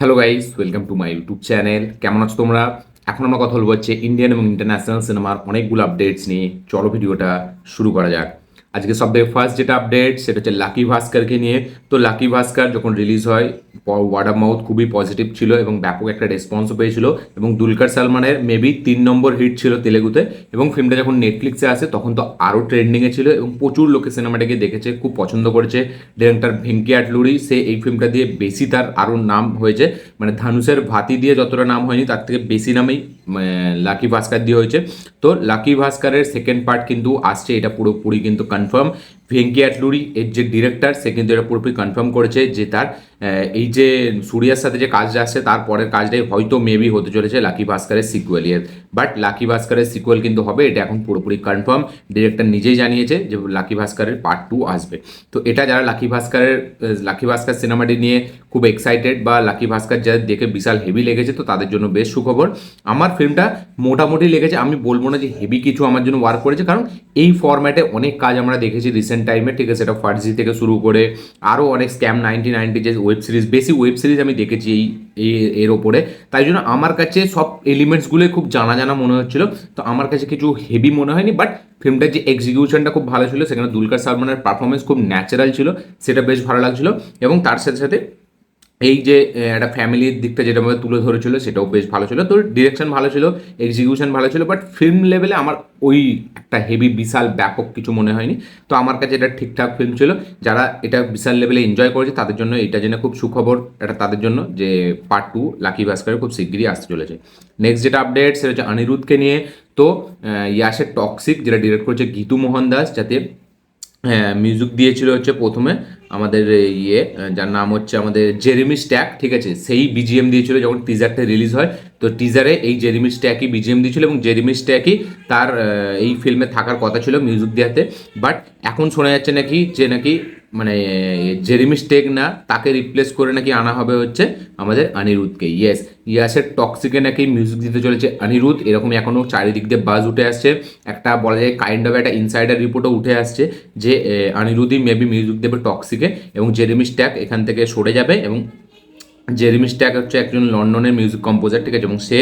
Hello guys, welcome to my YouTube channel. কেমন আছো তোমরা? এখন আমরা কথা বলবো হচ্ছে ইন্ডিয়ান এবং ইন্টারন্যাশনাল সিনেমার অনেকগুলো আপডেটস নিয়ে। চলো ভিডিওটা শুরু করা যাক। আজকে সবথেকে ফার্স্ট যেটা আপডেট সেটা হচ্ছে লাকি ভাস্করকে নিয়ে। তো লাকি ভাস্কর যখন রিলিজ হয়, ওয়ার্ড অফ মাউথ খুবই পজিটিভ ছিল এবং ব্যাপক একটা রেসপন্সও পেয়েছিল এবং দুলকার সালমানের মেবি 3 নম্বর হিট ছিল তেলেগুতে। এবং ফিল্মটা যখন নেটফ্লিক্সে আসে তখন তো আরও ট্রেন্ডিংয়ে ছিল এবং প্রচুর লোকে সিনেমাটাকে দেখেছে, খুব পছন্দ করেছে। ডিরেক্টর ভেঙ্কি আটলুরি, সে এই ফিল্মটা দিয়ে বেশি তার আরও নাম হয়েছে। মানে ধানুষের ভাতি দিয়ে যতটা নাম হয়নি তার থেকে বেশি নামেই লাকি ভাস্কর দিয়ে হয়েছে। তো লাকি ভাস্করের সেকেন্ড পার্ট কিন্তু আসছে, এটা পুরোপুরি কিন্তু কনফার্ম। ভেঙ্কি আটলুরি এর যে ডিরেক্টর সে কিন্তু এটা পুরোপুরি কনফার্ম করেছে যে তার এই যে সূর্যার সাথে যে কাজটা আসছে তার পরের কাজটাই হয়তো মেবি হতে চলেছে লাকি ভাস্করের সিকুয়েল। বাট লাকি ভাস্করের সিকুয়েল কিন্তু হবে, এটা এখন পুরোপুরি কনফার্ম। ডিরেক্টর নিজেই জানিয়েছে যে লাকি ভাস্করের পার্ট 2 আসবে। তো এটা যারা লাকি ভাস্কর সিনেমাটি নিয়ে খুব এক্সাইটেড বা লাকি ভাস্কর যাদের দেখে বিশাল হেভি লেগেছে, তো তাদের জন্য বেশ সুখবর। আমার ফিল্মটা মোটামুটি লেগেছে, আমি বলবো না যে হেভি কিছু আমার জন্য ওয়ার্ক করেছে, কারণ এই ফরম্যাটে অনেক কাজ আমরা দেখেছি রিসেন্ট টাইমে, ঠিক আছে? সেটা ফার্জি থেকে শুরু করে আরও অনেক স্ক্যাম 1990 যে ওয়েব সিরিজ, বেশি ওয়েব সিরিজ আমি দেখেছি এর ওপরে। তাই জন্য আমার কাছে সব এলিমেন্টসগুলোই খুব জানা জানা মনে হচ্ছিল। তো আমার কাছে কিছু হেভি মনে হয়নি, বাট ফিল্মটার যে এক্সিকিউশনটা খুব ভালো ছিল, সেখানে দুলকার সালমানের পারফরমেন্স খুব ন্যাচারাল ছিল, সেটা বেশ ভালো লাগছিল। এবং তার সাথে সাথে এই যে একটা ফ্যামিলির দিকটা যেটাভাবে তুলে ধরেছিল সেটাও বেশ ভালো ছিল। তো ডিরেকশন ভালো ছিল, এক্সিকিউশন ভালো ছিল, বাট ফিল্ম লেভেলে আমার ওই একটা হেভি বিশাল ব্যাপক কিছু মনে হয়নি। তো আমার কাছে এটা ঠিকঠাক ফিল্ম ছিল। যারা এটা বিশাল লেভেলে এনজয় করেছে তাদের জন্য এটা জেনে খুব সুখবর, এটা তাদের জন্য যে পার্ট 2 লাকি ভাস্করের খুব শিগগিরই আসতে চলেছে। নেক্সট যেটা আপডেট সেটা হচ্ছে অনিরুদ্ধকে নিয়ে। তো ইয়াসের টক্সিক যেটা ডিরেক্ট করেছে গীতু মোহন দাস, যাতে মিউজিক দিয়েছিল হচ্ছে প্রথমে আমাদের যার নাম হচ্ছে আমাদের জেরেমি স্ট্যাক, ঠিক আছে? সেই বিজিএম দিয়েছিল যখন টিজারটা রিলিজ হয়। তো টিজারে এই জেরেমি স্ট্যাকই বিজিএম দিয়েছিল এবং জেরেমি স্ট্যাকই তার এই ফিল্মে থাকার কথা ছিল মিউজিক দেওয়াতে। বাট এখন শোনা যাচ্ছে নাকি যে নাকি মানে জেরেমি স্টেক না, তাকে রিপ্লেস করে নাকি আনা হবে হচ্ছে আমাদের অনিরুদ্ধকে। ইয়াসের টক্সিকে নাকি মিউজিক দিতে চলেছে অনিরুদ্ধ, এরকমই এখনও চারিদিক দিয়ে বাজ উঠে আসছে। একটা বলা যায় কাইন্ড অফ একটা ইনসাইডার রিপোর্টও উঠে আসছে যে অনিরুদ্ধই মেবি মিউজিক দেবে টক্সিকে এবং জেরেমি স্ট্যাক এখান থেকে সরে যাবে। এবং জেরেমি স্ট্যাক হচ্ছে একজন লন্ডনের মিউজিক কম্পোজার, ঠিক আছে? এবং সে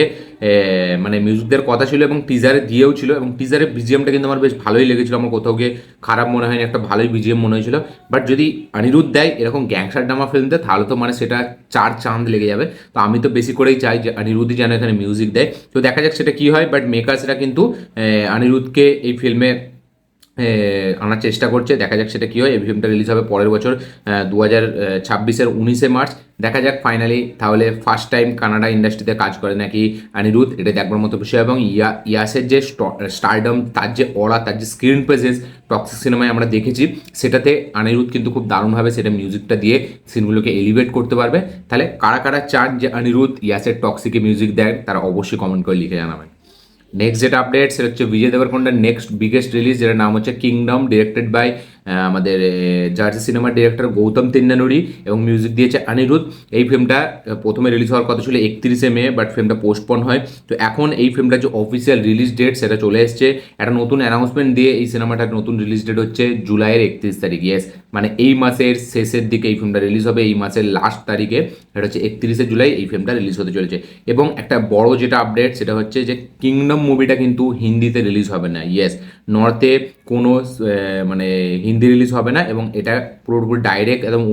মানে মিউজিক দেওয়ার কথা ছিল এবং টিজারে দিয়েও ছিল, এবং টিজারের বিজিএমটা কিন্তু আমার বেশ ভালোই লেগেছিলো, আমার কোথাও গিয়ে খারাপ মনে হয়নি, একটা ভালোই বিজিএম মনে হয়েছিল। বাট যদি অনিরুদ্ধ দেয় এরকম গ্যাংস্টার ড্রামা ফিল্মতে, তাহলে তো মানে সেটা 4 চাঁদ লেগে যাবে। তো আমি তো বেশি করেই চাই যে অনিরুদ্ধই যেন এখানে মিউজিক দেয়। তো দেখা যাক সেটা কী হয়। বাট মেকার্সরা কিন্তু অনিরুদ্ধকে এই ফিল্মে আনার চেষ্টা করছে, দেখা যাক সেটা কী হয়। এই ফিল্মটা রিলিজ হবে পরের বছর 2026-এর 19 মার্চ। দেখা যাক ফাইনালি তাহলে ফার্স্ট টাইম কানাডা ইন্ডাস্ট্রিতে কাজ করে নাকি অনিরুদ্ধ, এটা দেখবার মতো বিষয়। এবং ইয়াসের যে স্টারডম, তার যে অরা, তার যে স্ক্রিন প্রেজেন্স টক্সিক সিনেমায় আমরা দেখেছি, সেটাতে অনিরুদ্ধ কিন্তু খুব দারুণভাবে সেটা মিউজিকটা দিয়ে সিনগুলোকে এলিভেট করতে পারবে। তাহলে কারা কারা চান যে অনিরুদ্ধ ইয়াসের টক্সিকে মিউজিক দেয়, তারা অবশ্যই কমেন্ট করে লিখে জানাবেন। নেক্সট যেটা আপডেট সেটা হচ্ছে বিজয় দেবরকোন্ডার নেক্সট বিগেস্ট রিলিজ, যেটার নাম হচ্ছে কিংডম, ডিরেক্টেড বাই আমাদের জার্সি সিনেমার ডিরেক্টর গৌতম তিন্নানুরি এবং মিউজিক দিয়েছে অনিরুদ্ধ। এই ফিল্মটা প্রথমে রিলিজ হওয়ার কথা ছিল 31শে মে, বাট ফিল্মটা পোস্টপন হয়। তো এখন এই ফিল্মটার যে অফিসিয়াল রিলিজ ডেট সেটা চলে এসছে, একটা নতুন অ্যানাউন্সমেন্ট দিয়ে এই সিনেমাটার নতুন রিলিজ ডেট হচ্ছে জুলাইয়ের 31 তারিখ। ইয়েস, মানে এই মাসের শেষের দিকে এই ফিল্মটা রিলিজ হবে, এই মাসের লাস্ট তারিখে, এটা হচ্ছে 31শে জুলাই এই ফিল্মটা রিলিজ হতে চলেছে। এবং একটা বড় যেটা আপডেট সেটা হচ্ছে যে কিংডম মুভিটা কিন্তু হিন্দিতে রিলিজ হবে না। ইয়েস, নর্থে কোনো মানে হিন্দি রিলিজ হবে না, এবং এটা পুরোপুরি ডাইরেক্ট একদম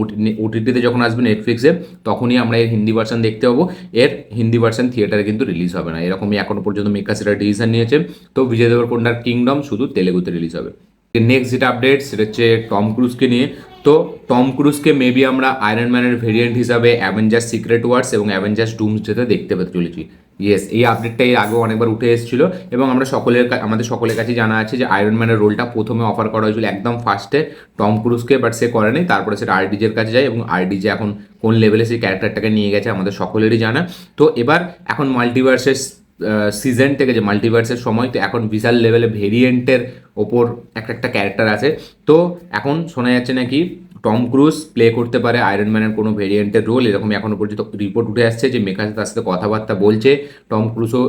ওটিটিতে যখন আসবে নেটফ্লিক্সে তখনই আমরা এর হিন্দি ভার্সন দেখতে পাবো। এর হিন্দি ভার্সন থিয়েটারে কিন্তু রিলিজ হবে না, এরকমই এখনো পর্যন্ত মেকার্স এটা ডিসিশন নিয়েছে। তো বিজয় দেবরকোন্ডার কিংডম শুধু তেলেগুতে রিলিজ হবে। নেক্সট যেটা আপডেট সেটা হচ্ছে টম ক্রুজকে নিয়ে। তো টম ক্রুজকে মেবি আমরা আয়রন ম্যানের ভেরিয়েন্ট হিসাবে অ্যাভেঞ্জার্স সিক্রেট ওয়ার্স এবং অ্যাভেঞ্জার্স ডুমসডেতে দেখতে পেতে চলেছি। ইয়েস, এই আপডেটটা এর আগেও অনেকবার উঠে এসেছিল এবং আমাদের সকলের কাছে জানা আছে যে আয়রন ম্যানের রোলটা প্রথমে অফার করা হয়েছিল একদম ফার্স্টে টম ক্রুজকে, বাট সে করেনি। তারপরে সেটা আরডিজের কাছে যায় এবং আরডিজে এখন কোন লেভেলে সেই ক্যারেক্টারটাকে নিয়ে গেছে আমাদের সকলেরই জানা। তো এবার এখন মাল্টিভার্সের সিজন থেকে, যে মাল্টিভার্সের সময়, তো এখন বিশাল লেভেলে ভেরিয়েন্টের ওপর একটা ক্যারেক্টার আছে। তো এখন শোনা যাচ্ছে নাকি টম ক্রুজ প্লে করতে পারে আয়রন ম্যানের কোনো ভেরিয়েন্টের রোল, এরকমই এখনও পর্যন্ত রিপোর্ট উঠে আসছে যে মেকার্স তার সাথে কথাবার্তা বলছে, টম ক্রুজও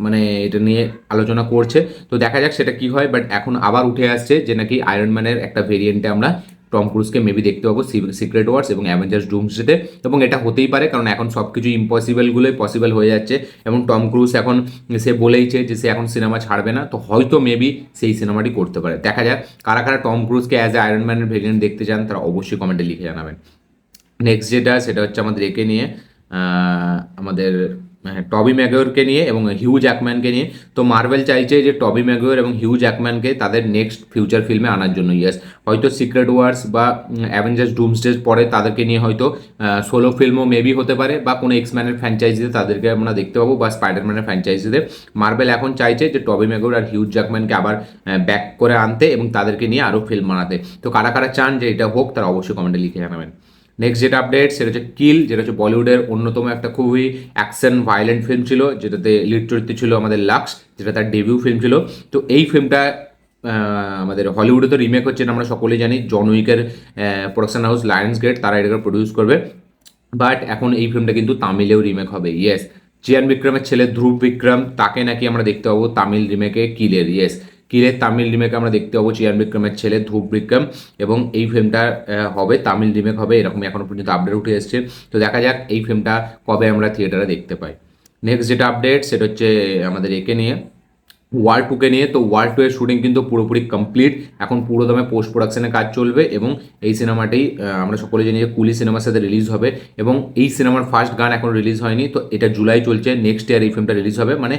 মানে এটা নিয়ে আলোচনা করছে। তো দেখা যাক সেটা কি হয়। বাট এখন আবার উঠে আসছে যে নাকি আয়রন ম্যানের একটা ভেরিয়েন্টে আমরা টম ক্রুজকে মেবি দেখতে পাবো সিক্রেট ওয়ার্স এবং অ্যাভেঞ্জার্স ডুমসডেতে, এবং এটা হতেই পারে কারণ এখন সব কিছু ইম্পসিবলগুলোই পসিবল হয়ে যাচ্ছে, এবং টম ক্রুজ এখন সে বলেইছে যে সে এখন সিনেমা ছাড়বে না, তো হয়তো মেবি সেই সিনেমাটি করতে পারে। দেখা যাক কারা কারা টম ক্রুজকে অ্যাজ এ আয়রন ম্যানের ভেরিয়েন্ট দেখতে চান, তারা অবশ্যই কমেন্টে লিখে জানাবেন। নেক্সট যেটা সেটা হচ্ছে আমাদের একে নিয়ে, আমাদের টবি ম্যাগুয়ারকে নিয়ে এবং হিউ জ্যাকম্যানকে নিয়ে। তো মার্ভেল চাইছে যে টবি ম্যাগুয়ার এবং হিউ জ্যাকম্যানকে তাদের নেক্সট ফিউচার ফিল্মে আনার জন্য। ইয়েস, হয়তো সিক্রেট ওয়ার্স বা অ্যাভেঞ্জার্স ডুমসডে পরে তাদেরকে নিয়ে হয়তো সোলো ফিল্মও মেবি হতে পারে, বা কোনো এক্সম্যানের ফ্র্যাঞ্চাইজিতে তাদেরকে আমরা দেখতে পাবো, বা স্পাইডারম্যানের ফ্র্যাঞ্চাইজিতে। মার্ভেল এখন চাইছে যে টবি ম্যাগুয়ার আর হিউ জ্যাকম্যানকে আবার ব্যাক করে আনতে এবং তাদেরকে নিয়ে আরও ফিল্ম বানাতে। তো কারা কারা চান যে এটা হোক, তারা অবশ্যই কমেন্টে লিখে জানাবেন। নেক্সট যেটা আপডেট সেটা হচ্ছে কিল, যেটা হচ্ছে বলিউডের অন্যতম একটা খুবই অ্যাকশন ভায়োলেন্ট ফিল্ম ছিল, যেটাতে লিড চরিত্র ছিল আমাদের লাক্স, যেটা তার ডেবিউ ফিল্ম ছিল। তো এই ফিল্মটা আমাদের হলিউডে তো রিমেক হচ্ছে, আমরা সকলেই জানি। জন উইকের প্রোডাকশন হাউস লায়ন্স গেট তারা এটাকে প্রডিউস করবে, বাট এখন এই ফিল্মটা কিন্তু তামিলেও রিমেক হবে। ইয়েস, চিয়ান বিক্রমের ছেলে ধ্রুব বিক্রম, তাকে নাকি আমরা দেখতে পাবো তামিল রিমেকে কিলের। ইয়েস, কিলের তামিল রিমেকে আমরা দেখতে পাবো চিয়ান বিক্রমের ছেলে ধ্রুব বিক্রম, এবং এই ফিল্মটা হবে তামিল রিমেক হবে, এরকম এখনো পর্যন্ত আপডেট উঠে এসছে। তো দেখা যাক এই ফিল্মটা কবে আমরা থিয়েটারে দেখতে পাই। নেক্সট যেটা আপডেট সেটা হচ্ছে আমাদের একে নিয়ে, ওয়ার টুকে নিয়ে। তো ওয়ার টু এর শুটিং কিন্তু পুরোপুরি কমপ্লিট, এখন পুরো দমে পোস্ট প্রোডাকশনের কাজ চলবে, এবং এই সিনেমাটি আমরা সকলে জানি যে কুলি সিনেমার সাথে রিলিজ হবে, এবং এই সিনেমার ফার্স্ট গান এখন রিলিজ হয়নি। তো এটা জুলাই চলছে, নেক্সট ইয়ার এই ফিল্মটা রিলিজ হবে, মানে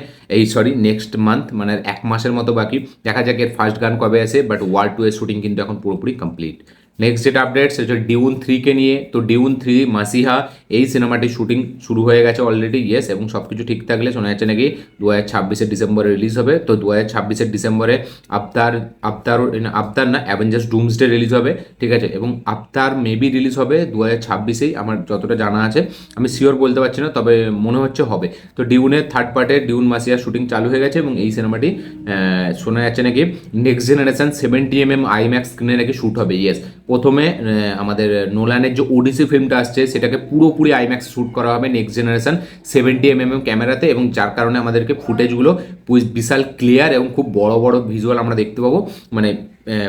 নেক্সট মান্থ, মানে এক মাসের মতো বাকি। দেখা যাক এর ফার্স্ট গান কবে আসে, বাট ওয়ার টু এর শুটিং কিন্তু এখন পুরোপুরি কমপ্লিট। নেক্সট যেটা আপডেট সেটা হচ্ছে ডিউন 3কে নিয়ে। তো ডিউন 3 মাসিহা, এই সিনেমাটির শুটিং শুরু হয়ে গেছে অলরেডি। ইয়েস, এবং সব কিছু ঠিক থাকলে শোনা যাচ্ছে নাকি 2026 ডিসেম্বরে রিলিজ হবে। তো 2026 ডিসেম্বরে আবতার আবতার আবতার না অ্যাভেঞ্জার্স ডুমসডে রিলিজ হবে, ঠিক আছে। এবং আবতার মেবি রিলিজ হবে 2026-এই, আমার যতটা জানা আছে, আমি শিওর বলতে পারছি না, তবে মনে হচ্ছে হবে। তো ডিউনের থার্ড পার্টের ডিউন মাসিয়ার শুটিং চালু হয়ে গেছে, এবং এই সিনেমাটি শোনা যাচ্ছে নাকি নেক্সট জেনারেশন 70mm আইম্যাক্স স্ক্রিনে নাকি শ্যুট হবে। ইয়েস, প্রথমে আমাদের নোলানের যে ওডিসি ফিল্মটা আসছে সেটাকে পুরোপুরি আইম্যাক্স শ্যুট করা হবে নেক্সট জেনারেশন 70mm ক্যামেরাতে, এবং যার কারণে আমাদেরকে ফুটেজগুলো বিশাল ক্লিয়ার এবং খুব বড় বড় ভিজুয়াল আমরা দেখতে পাবো, মানে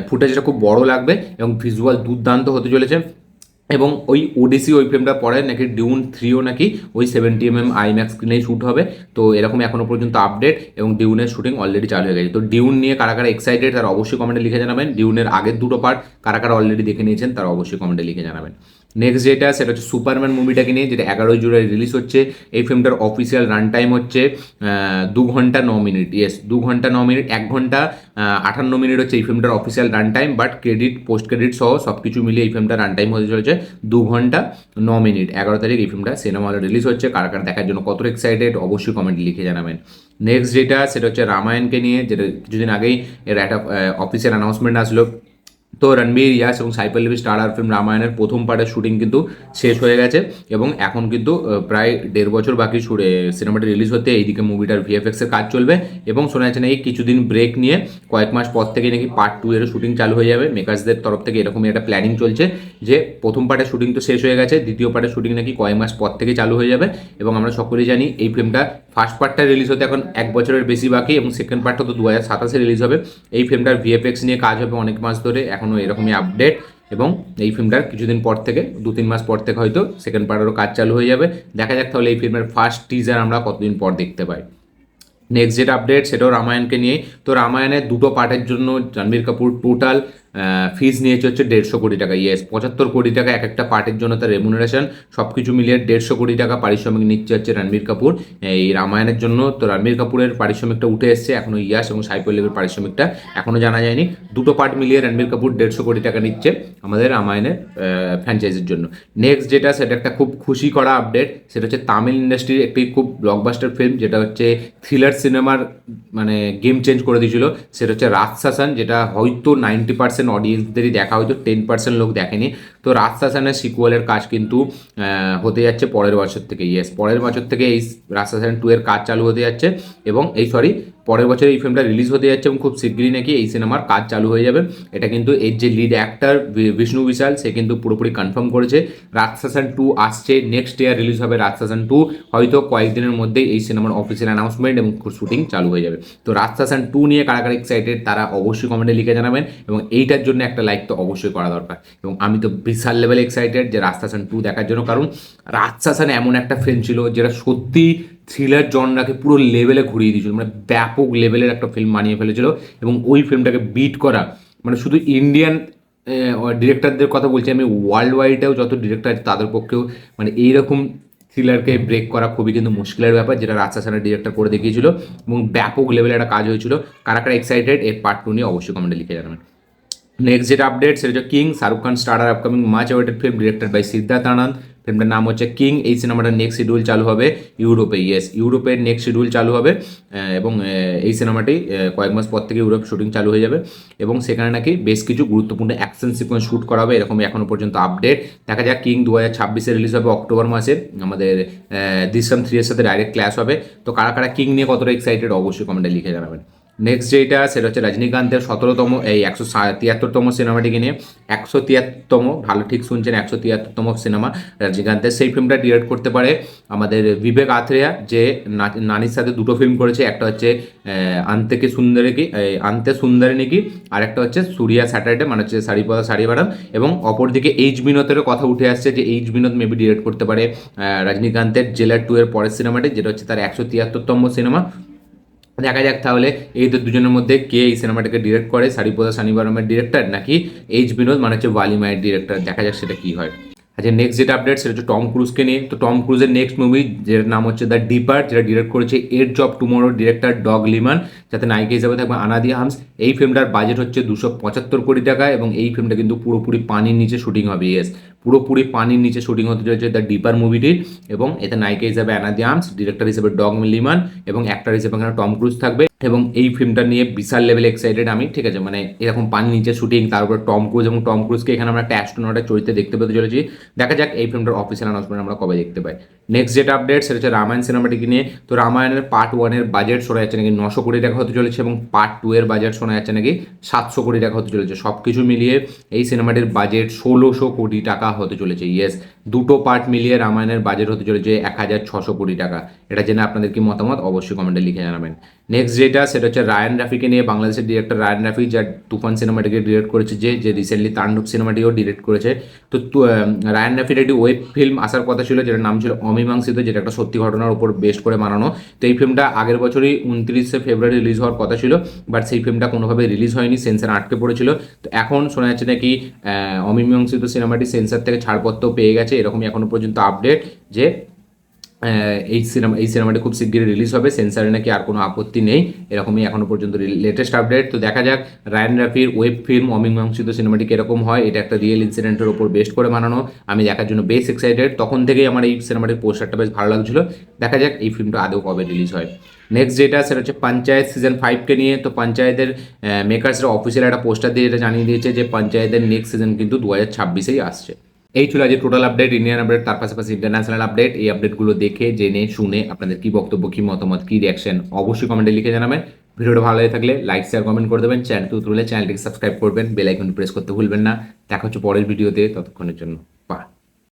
ফুটেজটা খুব বড় লাগবে এবং ভিজুয়াল দুর্দান্ত হতে চলেছে। এবং ওই ওডিসি ওই ফিল্মটা পরে নাকি ডিউন 3ও নাকি ওই 70mm আইম্যাক্স স্ক্রিনেই শ্যুট হবে। তো এরকম এখনও পর্যন্ত আপডেট, এবং ডিউনের শুটিং অলরেডি চালু হয়ে গেছে। তো ডিউন নিয়ে কারা কারা এক্সাইটেড তারা অবশ্যই কমেন্টে লিখে জানাবেন। ডিউনের আগের দুটো পার্ট কারা কারা অলরেডি দেখে নিয়েছেন তারা অবশ্যই কমেন্টে লিখে জানাবেন। নেক্সট যেটা সেটা হচ্ছে সুপারম্যান মুভিটাকে নিয়ে, যেটা 11 জুলাই রিলিজ হচ্ছে। এই ফিল্মটার অফিসিয়াল রান টাইম হচ্ছে 2 ঘন্টা 9 মিনিট। ইয়েস, 2 ঘন্টা 9 মিনিট, 1 ঘন্টা 58 মিনিট হচ্ছে এই ফিল্মটার official run time, but credit post credit সহ সব কিছু মিলিয়ে এই ফিল্মটার রান টাইম হতে চলেছে 2 ঘন্টা 9 মিনিট। 11 তারিখ এই ফিল্মটা সিনেমা হলে রিলিজ হচ্ছে। কারা কারা দেখার জন্য কত এক্সাইটেড অবশ্যই কমেন্টে লিখে জানাবেন। নেক্সট যেটা সেটা হচ্ছে রামায়ণকে নিয়ে, যেটা কিছুদিন আগেই এর একটা অফিসিয়াল অ্যানাউন্সমেন্ট আসলো। তো রণবীর, ইয়াশ এবং সাই পল্লবী স্টারার ফিল্ম রামায়ণের প্রথম পার্টের শুটিং কিন্তু শেষ হয়ে গেছে, এবং এখন কিন্তু প্রায় 1.5 বছর বাকি সিনেমাটি রিলিজ হতে। এইদিকে মুভিটার ভিএফএক্সের কাজ চলবে, এবং শোনা যাচ্ছে নাকি কিছুদিন ব্রেক নিয়ে কয়েক মাস পর থেকে নাকি পার্ট 2 এর শুটিং চালু হয়ে যাবে। মেকার্সদের তরফ থেকে এরকমই একটা প্ল্যানিং চলছে যে প্রথম পার্টের শুটিং তো শেষ হয়ে গেছে, দ্বিতীয় পার্টের শুটিং নাকি কয়েক মাস পর থেকে চালু হয়ে যাবে। এবং আমরা সকলেই জানি এই ফিল্মটা ফার্স্ট পার্টটা রিলিজ হতে এখন 1 বছরের বেশি বাকি, এবং সেকেন্ড পার্টটা তো 2027-এ রিলিজ হবে। এই ফিল্মটার ভিএফএক্স নিয়ে কাজ হবে অনেক মাস ধরে, এখনও এরকমই আপডেট। এবং এই ফিল্মটার কিছুদিন পর থেকে 2-3 মাস পর থেকে হয়তো সেকেন্ড পার্টেরও কাজ চালু হয়ে যাবে। দেখা যাক তাহলে এই ফিল্মের ফার্স্ট টিজার আমরা কতদিন পর দেখতে পাই। নেক্সট যেটা আপডেট সেটাও রামায়ণকে নিয়ে। তো রামায়ণের দুটো পার্টের জন্য রণবীর কাপুর টোটাল ফিজ নিয়েছে হচ্ছে 150 কোটি টাকা। ইয়েস, 75 কোটি টাকা এক একটা পার্টের জন্য তার রেমুনারেশন, সব কিছু মিলিয়ে 150 কোটি টাকা পারিশ্রমিক নিচ্ছে হচ্ছে রণবীর কাপুর এই রামায়ণের জন্য। তো রণবীর কাপুরের পারিশ্রমিকটা উঠে এসছে, এখনও ইয়াশ এবং সাই পল্লবীর পারিশ্রমিকটা এখনও জানা যায়নি। দুটো পার্ট মিলিয়ে রণবীর কাপুর 150 কোটি টাকা নিচ্ছে আমাদের রামায়ণের ফ্র্যাঞ্চাইজির জন্য। নেক্সট যেটা সেটা একটা খুব খুশি করা আপডেট, সেটা হচ্ছে তামিল ইন্ডাস্ট্রির একটি খুব ব্লকবাস্টার ফিল্ম, যেটা হচ্ছে থ্রিলার সিনেমার মানে গেম চেঞ্জ করে দিয়েছিল। সেটা হচ্ছে রাজশাসন, যেটা হয়তো 90% অডিয়েন্সদেরই দেখা, হয়তো 10% লোক দেখেনি। তো রাজশাসনের সিকুয়েলের কাজ কিন্তু হতে যাচ্ছে পরের বছর থেকে। ইয়েস, পরের বছর থেকে এই রাজশাসন 2 এর কাজ চালু হতে যাচ্ছে, এবং পরের বছর এই ফিল্মটা রিলিজ হতে যাচ্ছে এবং খুব শীঘ্রই নাকি এই সিনেমার কাজ চালু হয়ে যাবে। এটা কিন্তু এর যে লিড অ্যাক্টর বিষ্ণু বিশাল সে কিন্তু পুরোপুরি কনফার্ম করেছে। রাজশাসন 2 আসছে, নেক্সট ইয়ার রিলিজ হবে রাজশাসন 2, হয়তো কয়েকদিনের মধ্যেই এই সিনেমার অফিসিয়াল অ্যানাউন্সমেন্ট এবং শুটিং চালু হয়ে যাবে। তো রাজশাসন 2 নিয়ে কারা কারা এক্সাইটেড তারা অবশ্যই কমেন্টে লিখে জানাবেন, এবং এইটার জন্য একটা লাইক তো অবশ্যই করা দরকার। এবং আমি তো বিশাল লেভেলে এক্সাইটেড যে রাজশাসন 2 দেখার জন্য, কারণ রাজশাসন এমন একটা ফিল্ম ছিল যেটা সত্যি থ্রিলার জনরাকে পুরো লেভেলে ঘুরিয়ে দিয়েছিল, মানে ব্যাপক লেভেলের একটা ফিল্ম বানিয়ে ফেলেছিল। এবং ওই ফিল্মটাকে বিট করা, মানে শুধু ইন্ডিয়ান ডিরেক্টরদের কথা বলছি আমি, ওয়ার্ল্ড ওয়াইডেও যত ডিরেক্টর আছে তাদের পক্ষেও মানে এইরকম থ্রিলারকে ব্রেক করা খুবই কিন্তু মুশকিলের ব্যাপার, যেটা রাজশাসনের ডিরেক্টর করে দেখিয়েছিল এবং ব্যাপক লেভেলের একটা কাজ হয়েছিল। কারা কারা এক্সাইটেড এর পার্ট 2 নিয়ে অবশ্যই কমেন্টে লিখে জানাবেন। নেক্সট যেটা আপডেট সেটা হচ্ছে King, Shahrukh Khan star upcoming much awaited film directed by Siddharth Anand. ফিল্মটার নাম হচ্ছে কিং। এই সিনেমাটার নেক্সট শিডিউল চালু হবে ইউরোপে, ইউরোপের নেক্সট শিডিউল চালু হবে, এবং এই সিনেমাটি কয়েক মাস পর থেকে ইউরোপ শুটিং চালু হয়ে যাবে এবং সেখানে নাকি বেশ কিছু গুরুত্বপূর্ণ অ্যাকশন সিকোয়েন্স শ্যুট করা হবে, এরকমই এখনও পর্যন্ত আপডেট। দেখা যাক, কিং 2026-এ রিলিজ হবে অক্টোবর মাসে, আমাদের দৃশ্যম 3 এর সাথে ডাইরেক্ট ক্ল্যাশ হবে। তো কারা কারা কিং নিয়ে কতটা এক্সাইটেড অবশ্যই কমেন্টে লিখে জানাবেন। নেক্সট যেটা সেটা হচ্ছে রজনীকান্তের 17তম এই 173তম সিনেমাটিকে নিয়ে। 173তম, ভালো ঠিক শুনছেন, 173তম সিনেমা রজনীকান্তের। সেই ফিল্মটা ডিরেক্ট করতে পারে আমাদের বিবেক আথরেয়া, যে নানির সাথে দুটো ফিল্ম করেছে, একটা হচ্ছে আন্তে সুন্দরী কি, আর একটা হচ্ছে সুরিয়া স্যাটারডে, মানে হচ্ছে সারিপদা সারিবারাম। এবং অপরদিকে এইচ বিনোদের কথা উঠে আসছে যে এইচ বিনোদ মেবি ডিরেক্ট করতে পারে রজনীকান্তের জেলার 2 এর পরের সিনেমাটি, যেটা হচ্ছে তার 173তম সিনেমা। দেখা যাক তাহলে এই দুজনের মধ্যে কে এই সিনেমাটাকে ডিরেক্ট করে, সারিপদা সানিবারমের ডিরেক্টর নাকি এইচ বিনোদ, মানে হচ্ছে ওয়ালিমায়ের ডিরেক্টর। দেখা যাক সেটা কী হয়। আচ্ছা, নেক্সট যেটা আপডেট সেটা হচ্ছে টম ক্রুজকে নিয়ে। তো টম ক্রুজের নেক্সট মুভি, যেটার নাম হচ্ছে দ্য ডিপার, যেটা ডিরেক্ট করেছে এডজ অফ টুমোরোর ডিরেক্টর ডগ লিমান, যাতে নায়িকা হিসাবে থাকবে আনা দি আর্মস। এই ফিল্মটার বাজেট হচ্ছে 275 কোটি টাকা এবং এই ফিল্মটা কিন্তু পুরোপুরি পানির নিচে শুটিং হবে। পুরোপুরি পানির নিচে শুটিং হতে চলেছে দ্য ডিপার মুভিটির, এবং এতে নায়িকা হিসাবে অ্যানা দি আর্মস, ডিরেক্টর হিসেবে ডগ লিমান এবং অ্যাক্টর হিসেবে এখানে টম ক্রুজ থাকবে। এবং এই ফিল্মটা নিয়ে বিশাল লেভেল এক্সাইটেড আমি, ঠিক আছে, মানে এরকম পানির নিচে শুটিং, তার উপর টম ক্রুজ, এবং টম ক্রুজকে এখানে আমরা একটা অ্যাস্ট্রোনটের চরিত্রে দেখতে পেতে চলেছি। দেখা যাক এই ফিল্মটার অফিসিয়াল অ্যানাউন্সমেন্ট আমরা কবে দেখতে পাই। নেক্সট যেটা আপডেট সেটা হচ্ছে রামায়ণ সিনেমাটিকে নিয়ে। তো রামায়ণের পার্ট 1-এর বাজেট শোনা যাচ্ছে নাকি 900 কোটি টাকা হতে চলেছে এবং পার্ট 2 এর বাজেট শোনা যাচ্ছে নাকি 700 কোটি টাকা হতে চলেছে। সব কিছু মিলিয়ে এই সিনেমাটির বাজেট 1600 কোটি টাকা হতে চলেছে। দুটো পার্ট মিলিয়ে রামায়ণের বাজেট হতে চলেছে 1600 কোটি টাকা। এটা জেনে আপনাদের কি মতামত অবশ্যই কমেন্টে লিখে জানাবেন। নেক্সট যেটা সেটা হচ্ছে রায়ান রাফিকে নিয়ে। বাংলাদেশের ডিরেক্টর রায়ান রাফি, যার তুফান সিনেমাটিকে ডিরেক্ট করেছে, যে রিসেন্টলি তাণ্ডব সিনেমাটিও ডিরেক্ট করেছে। তো রায়ান রাফির একটি ওয়েব ফিল্ম আসার কথা ছিল, যেটার নাম ছিল অমীমাংসিত, যেটা একটা সত্যি ঘটনার উপর বেস করে বানানো। তো এই ফিল্মটা আগের বছরই 29শে ফেব্রুয়ারি রিলিজ হওয়ার কথা ছিল, বাট সেই ফিল্মটা কোনোভাবে রিলিজ হয়নি, সেন্সার আটকে পড়েছিল। তো এখন শোনা যাচ্ছে নাকি অমীমাংসিত সিনেমাটি সেন্সার থেকে ছাড়পত্র পেয়ে গেছে, এরকমই এখনো পর্যন্ত আপডেট, যে এই সিনেমাটি খুব শিগগিরই রিলিজ হবে, সেন্সারে নাকি আর কোনো আপত্তি নেই, এরকমই এখনো পর্যন্ত লেটেস্ট আপডেট। তো দেখা যাক রায়ান রাফির ওয়েব ফিল্ম অমীমাংসিত সিনেমাটি কীরকম হয়। এটা একটা রিয়েল ইনসিডেন্টের ওপর বেস্ট করে বানানো, আমি দেখার জন্য বেশ এক্সাইটেড। তখন থেকেই আমার এই সিনেমাটির পোস্টারটা বেশ ভালো লাগছিল। দেখা যাক এই ফিল্মটা আদৌ কবে রিলিজ হয়। নেক্সট যেটা সেটা হচ্ছে পঞ্চায়েত সিজন 5কে নিয়ে। তো পঞ্চায়েতের মেকার্সরা অফিসিয়াল একটা পোস্টার দিয়ে এটা জানিয়ে দিয়েছে যে পঞ্চায়েতের নেক্সট সিজন কিন্তু 2026-এই আসছে। এই ছিল আজকে টোটাল আপডেট, ইন্ডিয়ান আপডেট, তার পাশাপাশি ইন্টারন্যাশনাল আপডেট। এই আপডেটগুলো দেখে জেনে শুনে আপনাদের কি বক্তব্য, কি মতামত, কি রিয়াকশন অবশ্যই কমেন্টে লিখে জানাবেন। ভিডিওটা ভালো লাগে থাকলে লাইক শেয়ার কমেন্ট করে দেবেন, চ্যানেলটি তুলে চ্যানেলটিকে সাবস্ক্রাইব করবেন, বেল আইকন প্রেস করতে ভুলবেন না। দেখা হচ্ছে পরের ভিডিওতে, ততক্ষণের জন্য বাই।